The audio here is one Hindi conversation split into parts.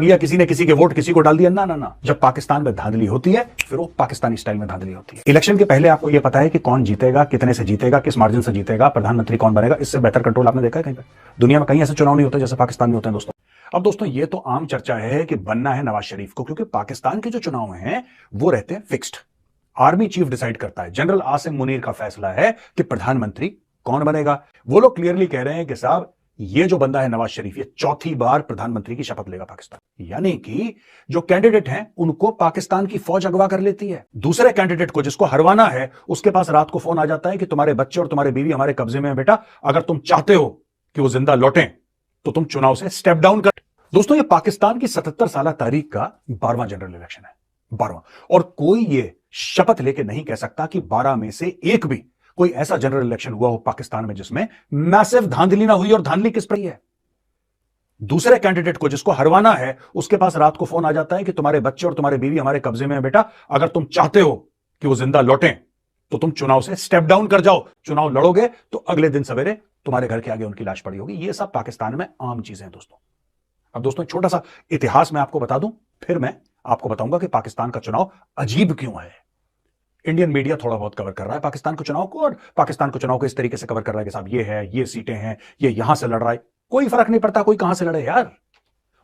लिया, किसी ने किसी के वोट किसी को डाल दिया। ना ना ना, जब पाकिस्तान में धांधली होती है फिर वो पाकिस्तानी स्टाइल में धांधली होती है। इलेक्शन के पहले आपको यह पता है कि कौन जीतेगा, कितने से जीतेगा, किस मार्जिन से जीतेगा, प्रधानमंत्री कौन बनेगा। इससे बेहतर कंट्रोल आपने देखा है कहीं पर? दुनिया में कहीं ऐसे चुनाव नहीं होते जैसे पाकिस्तान में होते हैं दोस्तों। अब दोस्तों ये तो आम चर्चा है कि बनना है नवाज शरीफ को, क्योंकि पाकिस्तान के जो चुनाव हैं वो रहते हैं फिक्स्ड। आर्मी चीफ डिसाइड करता है, जनरल आसिम मुनीर का फैसला है कि प्रधानमंत्री कौन बनेगा। वो लोग क्लियरली कह रहे हैं कि साहब ये जो बंदा है नवाज शरीफ, ये चौथी बार प्रधानमंत्री की शपथ लेगा पाकिस्तान। यानी कि जो कैंडिडेट हैं उनको पाकिस्तान की फौज अगवा कर लेती है। दूसरे कैंडिडेट को जिसको हरवाना है उसके पास रात को फोन आ जाता है कि तुम्हारे बच्चे और तुम्हारे बीवी हमारे कब्जे में है बेटा, अगर तुम चाहते हो कि वो जिंदा लौटें तो तुम चुनाव से स्टेप डाउन कर। दोस्तों ये पाकिस्तान की 77 साल तारीख का 12वां जनरल इलेक्शन है, 12वां। और कोई ये शपथ लेके नहीं कह सकता कि 12 में से एक भी कोई ऐसा जनरल इलेक्शन हुआ हो पाकिस्तान में जिसमें मैसिव धांधली ना हुई। और धांधली किस पर है? दूसरे कैंडिडेट को जिसको हरवाना है उसके पास रात को फोन आ जाता है कि तुम्हारे बच्चे और तुम्हारे बीवी हमारे कब्जे में है बेटा, अगर तुम चाहते हो कि वो जिंदा लौटें तो तुम चुनाव से स्टेप डाउन कर जाओ। चुनाव लड़ोगे तो अगले दिन सवेरे तुम्हारे घर के आगे उनकी लाश पड़ी होगी। ये सब पाकिस्तान में आम चीजें हैं दोस्तों। अब दोस्तों छोटा सा इतिहास मैं आपको बता दूं, फिर मैं आपको बताऊंगा कि पाकिस्तान का चुनाव अजीब क्यों है। इंडियन मीडिया थोड़ा बहुत कवर कर रहा है पाकिस्तान के चुनाव को, और पाकिस्तान के चुनाव को इस तरीके से कवर कर रहा है कि साहब ये है, ये सीटें हैं, ये यहां से लड़ रहा है। कोई फर्क नहीं पड़ता कोई कहां से लड़े यार,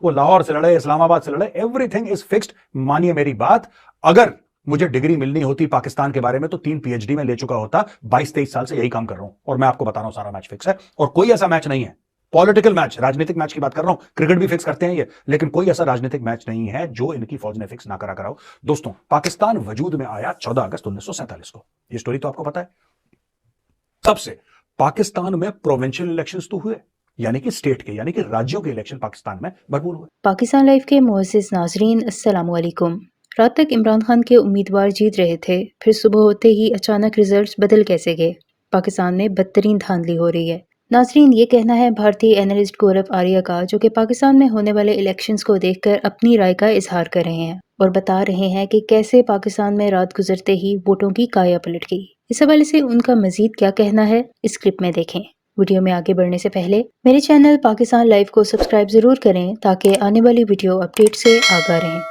वो लाहौर से लड़े, इस्लामाबाद से लड़े, एवरीथिंग इज फिक्स्ड। मानिए मेरी बात, अगर मुझे डिग्री मिलनी होती पाकिस्तान के बारे में तो 3 पीएचडी में ले चुका होता। 22-23 साल से यही काम कर रहा हूं और मैं आपको बता रहा हूं सारा मैच फिक्स है। और कोई ऐसा मैच नहीं है, पॉलिटिकल मैच, राजनीतिक मैच की बात कर रहा हूं, क्रिकेट भी फिक्स करते हैं ये, लेकिन कोई ऐसा राजनीतिक मैच नहीं है जो इनकी फौज ने फिक्स ना करा कराओ। दोस्तों पाकिस्तान वजूद में आया 14 अगस्त 1947 को, ये स्टोरी तो आपको पता है। तब से पाकिस्तान में प्रोविंशियल इलेक्शंस तो हुए, यानी कि स्टेट के, यानी कि राज्यों के इलेक्शन पाकिस्तान में भरपूर हुए। पाकिस्तान लाइव के मुअज़्ज़िज़ नाज़रीन, अस्सलाम वालेकुम। रात तक इमरान खान के उम्मीदवार जीत रहे थे, फिर सुबह होते ही अचानक रिजल्ट्स बदल कैसे गए? पाकिस्तान में बदतरीन धांधली हो रही है। नाज़रीन, ये कहना है भारतीय एनालिस्ट गौरव आर्या का, जो कि पाकिस्तान में होने वाले इलेक्शंस को देखकर अपनी राय का इजहार कर रहे हैं और बता रहे हैं कि कैसे पाकिस्तान में रात गुजरते ही वोटों की काया पलट गई। इस हवाले से उनका मजीद क्या कहना है, इस क्लिप में देखें। वीडियो में आगे बढ़ने से पहले मेरे चैनल पाकिस्तान लाइव को सब्सक्राइब जरूर करें ताकि आने वाली वीडियो अपडेट से आगाह रहें।